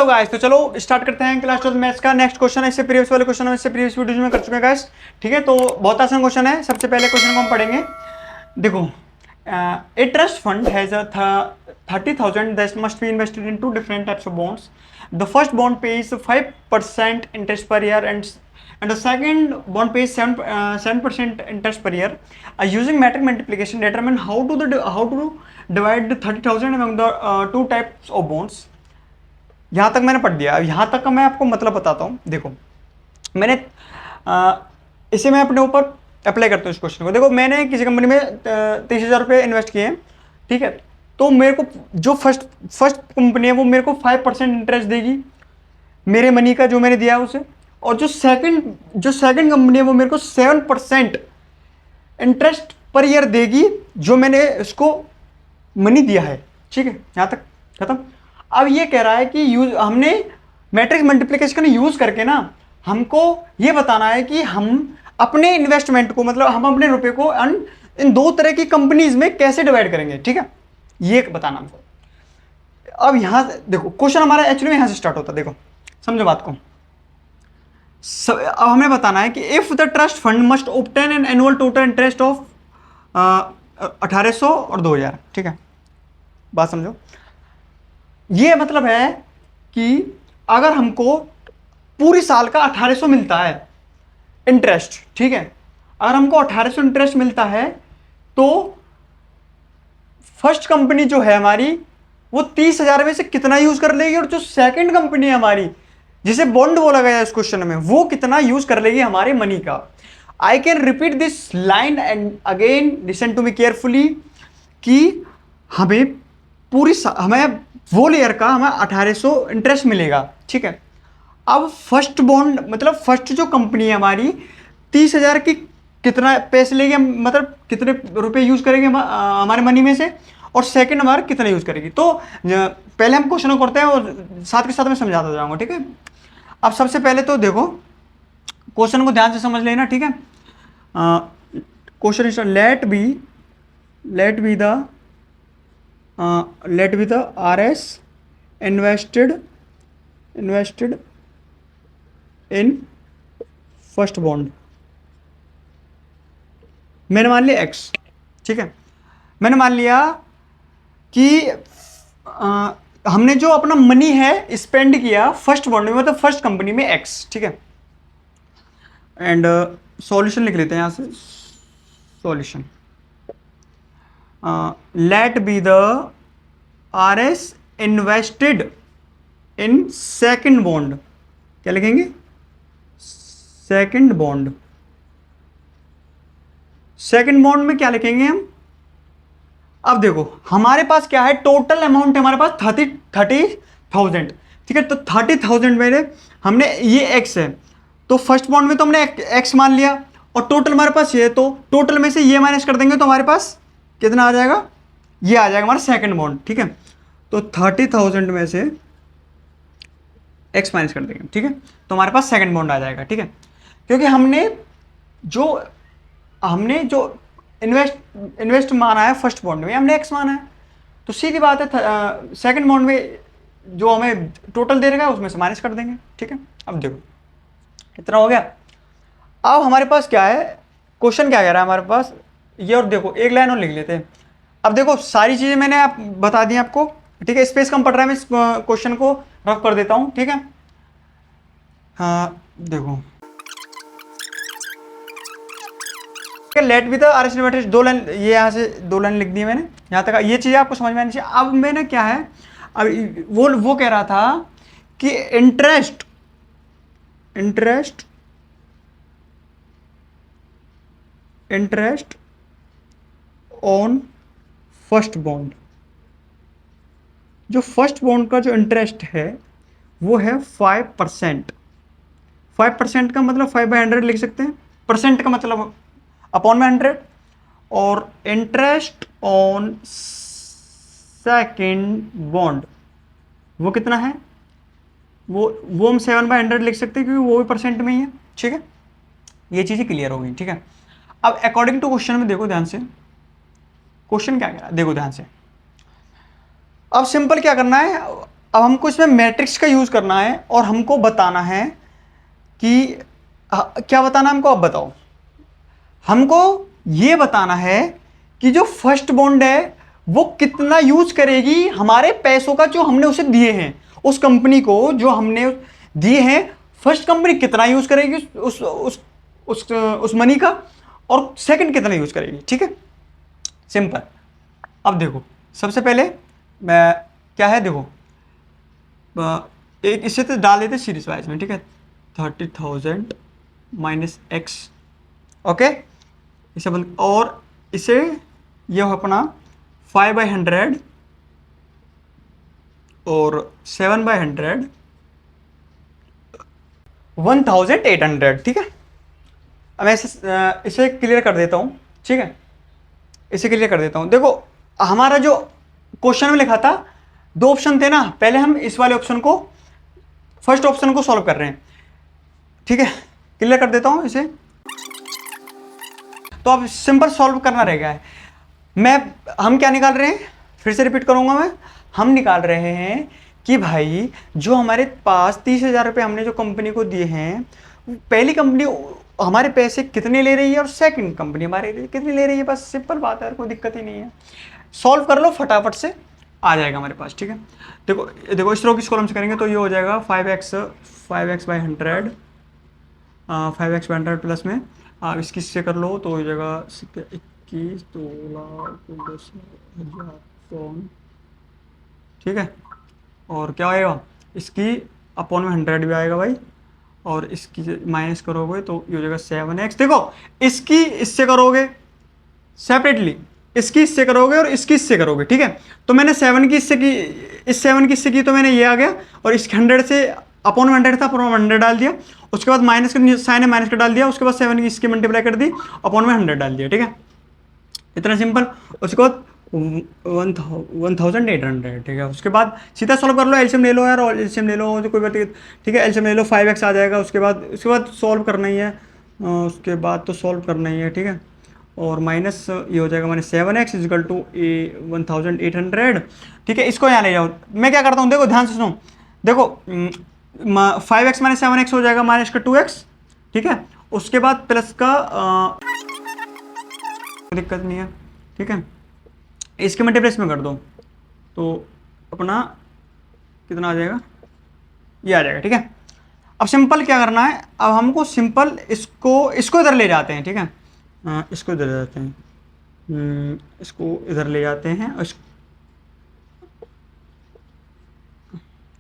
Hello guys, तो चलो start करते हैं क्लास 12 मैथ्स का नेक्स्ट क्वेश्चन है। इससे प्रीवियस वाले क्वेश्चन हम इससे प्रीवियस वीडियोज में कर चुके हैं गाइस। ठीक है, तो बहुत आसान क्वेश्चन है। सबसे पहले क्वेश्चन को हम पढ़ेंगे। देखो, a trust fund has a 30,000 that must be invested in two different types of bonds. The first bond pays 5% interest per year and the second bond pays 7% interest per year. Using metric multiplication, determine how to divide the 30,000 among the two types of bonds. यहाँ तक मैंने पढ़ दिया। यहाँ तक का मैं आपको मतलब बताता हूँ। देखो, मैंने इसे मैं अपने ऊपर अप्लाई करता हूँ इस क्वेश्चन को। देखो, मैंने किसी कंपनी में 30,000 रुपये इन्वेस्ट किए हैं। ठीक है, तो मेरे को जो फर्स्ट कंपनी है वो मेरे को 5% इंटरेस्ट देगी मेरे मनी का जो मैंने दिया है उसे, और जो सेकंड कंपनी है वो मेरे को 7% इंटरेस्ट पर ईयर देगी जो मैंने इसको मनी दिया है। ठीक है, यहाँ तक खत्म। अब ये कह रहा है कि हमने मैट्रिक्स मल्टीप्लिकेशन यूज करके ना हमको ये बताना है कि हम अपने इन्वेस्टमेंट को, मतलब हम अपने रुपए को इन दो तरह की कंपनीज में कैसे डिवाइड करेंगे। ठीक है, ये बताना हमको। अब यहां देखो, क्वेश्चन हमारा एक्चुअली में यहां से स्टार्ट होता है। देखो, समझो बात को। अब हमें बताना है कि if the trust fund must obtain an annual total interest of 1800 और 2000। ठीक है, बात समझो। ये मतलब है कि अगर हमको पूरी साल का 1800 मिलता है इंटरेस्ट, ठीक है, अगर हमको 1800 इंटरेस्ट मिलता है तो फर्स्ट कंपनी जो है हमारी वो 30,000 में से कितना यूज कर लेगी, और जो सेकंड कंपनी है हमारी जिसे बॉन्ड बोला गया है इस क्वेश्चन में, वो कितना यूज कर लेगी हमारे मनी का। I can repeat this line and again listen to me carefully कि हमें हमें वो लेयर का हमें 1800 इंटरेस्ट मिलेगा। ठीक है, अब फर्स्ट बॉन्ड मतलब फर्स्ट जो कंपनी है हमारी 30,000 की कितना पैसे लेगी, मतलब कितने रुपए यूज करेंगे हमारे मनी में से, और सेकंड हमारा कितना यूज करेगी। तो पहले हम क्वेश्चन को करते हैं और साथ के साथ मैं समझाता जाऊंगा। ठीक है, अब सबसे पहले तो देखो, क्वेश्चन को ध्यान से समझ लेना। ठीक है, question is let be the RS invested in first bond. मैंने मान लिया X। ठीक है, मैंने मान लिया कि हमने जो अपना मनी है स्पेंड किया फर्स्ट बॉन्ड में, मतलब फर्स्ट कंपनी में X। ठीक है, एंड सॉल्यूशन लिख लेते हैं यहां से। Solution let be the RS invested in second bond. क्या लिखेंगे? Second bond. सेकंड बॉन्ड में क्या लिखेंगे हम? अब देखो, हमारे पास क्या है, टोटल अमाउंट है हमारे पास 30,000। ठीक है, तो 30,000 में हमने ये X है, तो फर्स्ट बॉन्ड में तो हमने X मान लिया, और टोटल हमारे पास ये है, तो टोटल में से ये माइनस कर देंगे तो हमारे पास कितना आ जाएगा? ये आ जाएगा हमारा सेकंड बॉन्ड। ठीक है, तो 30,000 में से X माइनस कर देंगे। ठीक है, तो हमारे पास सेकंड बॉन्ड आ जाएगा। ठीक है, क्योंकि हमने जो इन्वेस्ट माना है फर्स्ट बॉन्ड में, हमने X माना है, तो सीधी बात है सेकंड बॉन्ड में जो हमें टोटल दे रहेगा उसमें से माइनस कर देंगे। ठीक है, अब देखो इतना हो गया। अब हमारे पास क्या है, क्वेश्चन क्या कह रहा है हमारे पास ये, और देखो एक लाइन और लिख लेते हैं। अब देखो, सारी चीजें मैंने आप बता दी आपको। ठीक है, स्पेस कम पड़ रहा है, मैं इस क्वेश्चन को रफ कर देता हूं। ठीक है, हाँ देखो, लेट भी था RS इन्वेस्टेड, 2 लाइन, ये यहाँ से 2 लाइन लिख दी मैंने। यहाँ तक ये चीज़ आपको समझ में आनी चाहिए। अब मैंने क्या है, अब वो कह रहा था कि इंटरेस्ट ऑन फर्स्ट बॉन्ड, जो फर्स्ट बॉन्ड का जो इंटरेस्ट है वो है 5%। 5% का मतलब 5/100 लिख सकते हैं, परसेंट का मतलब अपॉन में 100, और इंटरेस्ट ऑन सेकंड बॉन्ड वो कितना है, वो हम 7/100 लिख सकते हैं, क्योंकि वो भी परसेंट में ही है। ठीक है, ये चीजें क्लियर हो गई। ठीक है, अब अकॉर्डिंग टू क्वेश्चन में देखो ध्यान से, क्वेश्चन क्या कह रहा है, देखो ध्यान से। अब सिंपल क्या करना है, अब हमको इसमें मैट्रिक्स का यूज़ करना है और हमको बताना है कि क्या बताना है हमको, अब बताओ। हमको ये बताना है कि जो फर्स्ट बॉन्ड है वो कितना यूज करेगी हमारे पैसों का जो हमने उसे दिए हैं, उस कंपनी को जो हमने दिए हैं, फर्स्ट कंपनी कितना यूज करेगी उस मनी का, और सेकंड कितना यूज करेगी। ठीक है, सिंपल। अब देखो सबसे पहले मैं क्या है, देखो एक इसे तो डाल देते सीरीज वाइज में। ठीक है, 30,000 माइनस एक्स, ओके, इसे बंद, और इसे ये हो अपना 5/100 और 7/100, 1800। ठीक है, अब मैं इसे क्लियर कर देता हूँ। ठीक है, इसे क्लियर कर देता हूँ। देखो हमारा जो क्वेश्चन में लिखा था 2 ऑप्शन थे ना, पहले हम इस वाले ऑप्शन को, फर्स्ट ऑप्शन को सॉल्व कर रहे हैं। ठीक है, क्लियर कर देता हूँ इसे। तो अब सिंपल सॉल्व करना रह गया है। हम क्या निकाल रहे हैं, फिर से रिपीट करूंगा मैं। हम निकाल रहे हैं कि भाई जो हमारे पास 30,000 रुपये हमने जो कंपनी को दिए हैं, पहली कंपनी हमारे पैसे कितने ले रही है और सेकंड कंपनी हमारे कितने ले रही है। बस सिंपल बात है, कोई दिक्कत ही नहीं है। सॉल्व कर लो, फटाफट से आ जाएगा हमारे पास। ठीक है, देखो इस रो किस कॉलम से करेंगे तो ये हो जाएगा 5x/100, 5x/100 प्लस में आप इसकी से कर लो तो हो जाएगा 21, 12,10,000। ठीक है, और क्या आएगा, इसकी अपॉन में 100 भी आएगा भाई, और इसकी माइनस करोगे तो ये हो जाएगा 7x। देखो इसकी इससे करोगे सेपरेटली, इसकी इससे करोगे और इसकी इससे करोगे। ठीक है, तो मैंने 7 की इससे की, इस 7 की इससे की, तो मैंने ये आ गया, और इस 100 से अपॉन 100 था, अपॉन 100 डाल दिया, उसके बाद माइनस का साइन है, माइनस का डाल दिया, उसके बाद 7 की इसकी मल्टीप्लाई कर दी, अपॉन में 100 डाल दिया। ठीक है, इतना सिंपल। उसके बाद 1800। ठीक है, उसके बाद सीधा सॉल्व कर लो, एलसीएम ले लो यार, और एलसीएम ले लो तो कोई बात नहीं। ठीक है, एलसीएम ले लो, 5x आ जाएगा। उसके बाद सॉल्व करना ही है, उसके बाद तो सॉल्व करना ही है। ठीक है, और माइनस ये हो जाएगा, माइनस 7x इजिकल टू 1800। ठीक है, इसको यहाँ ले जाओ। मैं क्या करता हूँ, देखो ध्यान से सुनो, देखो 5x माइनस 7x हो जाएगा माइनस का 2x। ठीक है, उसके बाद प्लस का दिक्कत नहीं है। ठीक है, इसके मल्टीप्लेस में कर दो तो अपना कितना आ जाएगा, ये आ जाएगा। ठीक है, अब सिंपल क्या करना है, अब हमको सिंपल इसको इधर ले जाते हैं। ठीक है, इसको इधर ले जाते हैं, इसको इधर ले जाते हैं।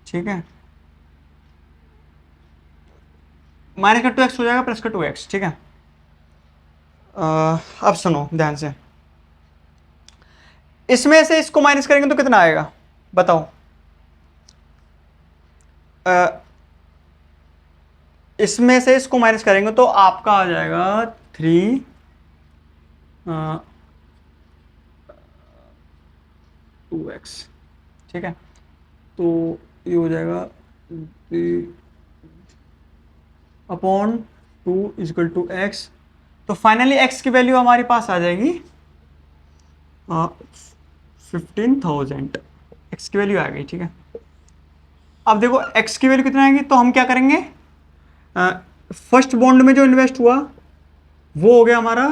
ठीक है, माइनस का 2x हो जाएगा प्लस का 2x। ठीक है, अब सुनो ध्यान से, इसमें से इसको माइनस करेंगे तो कितना आएगा बताओ। इसमें से इसको माइनस करेंगे तो आपका आ जाएगा 2x। ठीक है, तो ये हो जाएगा अपॉन 2 इक्वल टू x। तो फाइनली x की वैल्यू हमारे पास आ जाएगी 15,000। x की वैल्यू आ गई। ठीक है, अब देखो x की वैल्यू कितना आएगी, तो हम क्या करेंगे, फर्स्ट बॉन्ड में जो इन्वेस्ट हुआ वो हो गया हमारा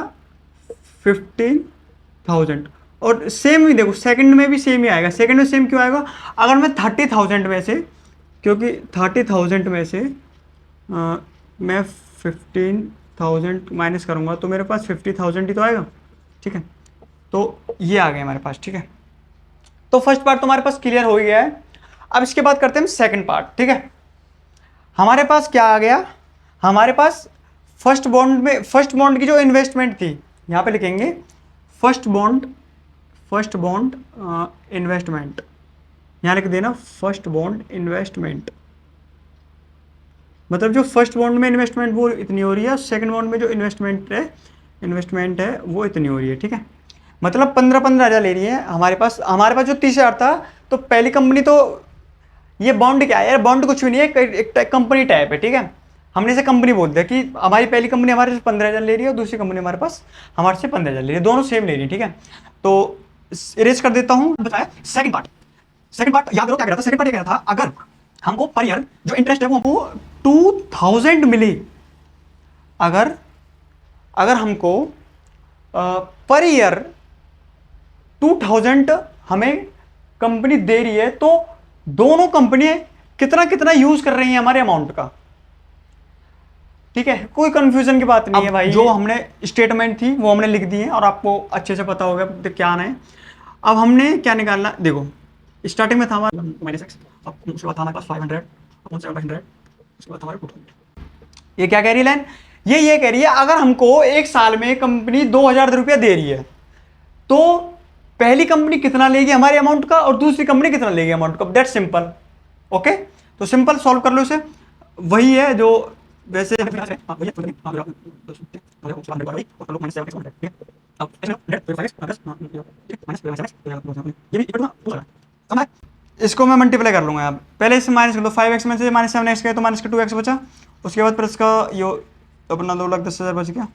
15,000, और सेम ही देखो सेकंड में भी सेम ही आएगा। सेकंड में सेम क्यों आएगा, अगर मैं 30,000 में से, क्योंकि 30,000 में से मैं 15,000 माइनस करूंगा तो मेरे पास 50,000 ही तो आएगा। ठीक है, तो ये आ गया हमारे पास। ठीक है, तो फर्स्ट पार्ट तुम्हारे पास क्लियर हो गया है। अब इसके बाद करते हैं सेकंड पार्ट। ठीक है, हमारे पास क्या आ गया, हमारे पास फर्स्ट बॉन्ड की जो इन्वेस्टमेंट थी, यहाँ पे लिखेंगे फर्स्ट बॉन्ड इन्वेस्टमेंट, यहाँ लिख देना फर्स्ट बॉन्ड इन्वेस्टमेंट। मतलब जो फर्स्ट बॉन्ड में इन्वेस्टमेंट वो इतनी हो रही है, सेकंड बॉन्ड में जो इन्वेस्टमेंट है वो इतनी हो रही है। ठीक है, मतलब 15,000 ले रही है हमारे पास जो 30,000 था। तो पहली कंपनी, तो ये बॉन्ड क्या है यार, बॉन्ड कुछ भी नहीं है, एक कंपनी टाइप है। ठीक है, हमने इसे कंपनी बोल दिया कि हमारी पहली कंपनी हमारे से 15,000 ले रही है और दूसरी कंपनी हमारे से 15,000 ले रही है, दोनों सेम ले रही है। ठीक है, तो इरेज कर देता हूँ। बताया सेकंड पार्ट याद करो क्या कह रहा था, सेकंड पार्ट ये कह रहा था अगर हमको पर ईयर जो इंटरेस्ट है वो हमको 2000 मिले, अगर अगर हमको पर ईयर 2000 हमें कंपनी दे रही है, तो दोनों कंपनियां कितना कितना यूज कर रही हैं हमारे अमाउंट का। ठीक है, कोई कंफ्यूजन की बात नहीं है भाई, जो हमने स्टेटमेंट थी वो हमने लिख दी है और आपको अच्छे से पता होगा क्या आना है। अब हमने क्या निकालना, देखो स्टार्टिंग में था हमारा -x, अब उसके बाद था हमारे पास 500 अपॉन 700, उसके बाद हमारे 200। ये क्या कह रही है लाइन, ये कह रही है अगर हमको एक साल में कंपनी 2000 रुपया दे रही है, तो पहली कंपनी कितना लेगी हमारे अमाउंट का और दूसरी कंपनी कितना लेगी अमाउंट का। That simple. ओके, तो सिंपल सॉल्व कर लो इसे, वही है जो वैसे इसको मैं मल्टीप्लाई कर लूंगा। आप पहले इससे माइनस कर दो, 5x में से -7x गया तो -2x बचा, उसके बाद प्लस का यो अपना 2,10,000 बच गया,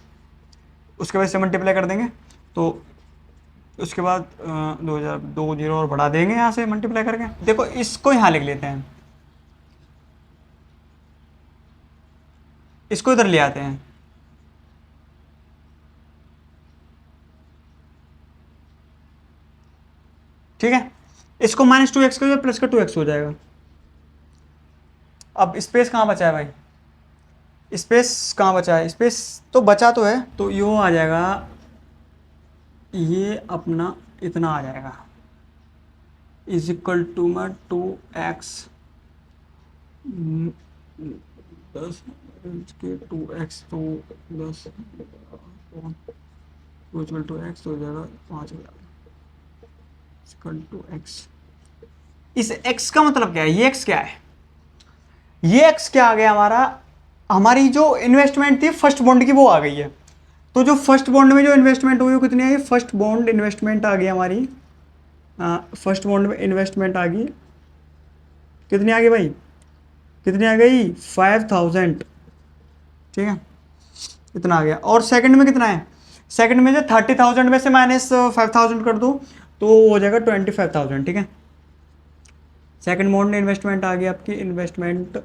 उसके बाद से मल्टीप्लाई कर देंगे, तो उसके बाद 2 जीरो और बढ़ा देंगे यहाँ से मल्टीप्लाई करके। देखो इसको यहाँ लिख लेते हैं, इसको इधर ले आते हैं। ठीक है, इसको -2x का प्लस का 2x हो जाएगा। अब स्पेस कहाँ बचा है भाई, स्पेस कहाँ बचा है, स्पेस तो बचा तो है, तो यो आ जाएगा, ये अपना इतना आ जाएगा इज इक्वल टू में 2x 10 के 2x तो 10 इक्वल टू x हो जाएगा 5,000 इक्वल टू x। इस x का मतलब क्या है, ये x क्या है, ये x क्या आ गया हमारा, हमारी जो इन्वेस्टमेंट थी फर्स्ट बॉन्ड की वो आ गई है। तो जो फर्स्ट बॉन्ड में जो इन्वेस्टमेंट हुई वो कितनी आई, फर्स्ट बॉन्ड इन्वेस्टमेंट आ गई हमारी, फर्स्ट बॉन्ड में इन्वेस्टमेंट आ गई, कितनी आ गई भाई, कितनी आ गई 5,000। ठीक है, इतना आ गया। और सेकंड में कितना है, सेकंड में जो 30,000 में से -5,000 कर दो तो हो जाएगा 25,000। ठीक है, सेकंड बॉन्ड इन्वेस्टमेंट आ गई आपकी, इन्वेस्टमेंट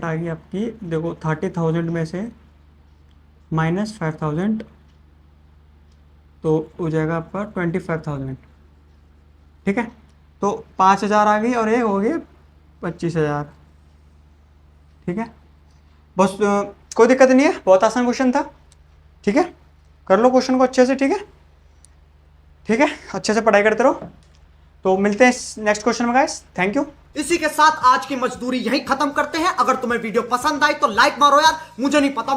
आ गई आपकी, देखो 30,000 में से -5,000 तो हो जाएगा आपका 25,000। ठीक है, तो 5,000 आ गई और ये हो गए 25,000। ठीक है, बस कोई दिक्कत नहीं है, बहुत आसान क्वेश्चन था। ठीक है, कर लो क्वेश्चन को अच्छे से। ठीक है, ठीक है, अच्छे से पढ़ाई करते रहो। तो मिलते हैं नेक्स्ट क्वेश्चन में गाइस, थैंक यू। इसी के साथ आज की मजदूरी यहीं खत्म करते हैं। अगर तुम्हें वीडियो पसंद आई तो लाइक मारो यार, मुझे नहीं पता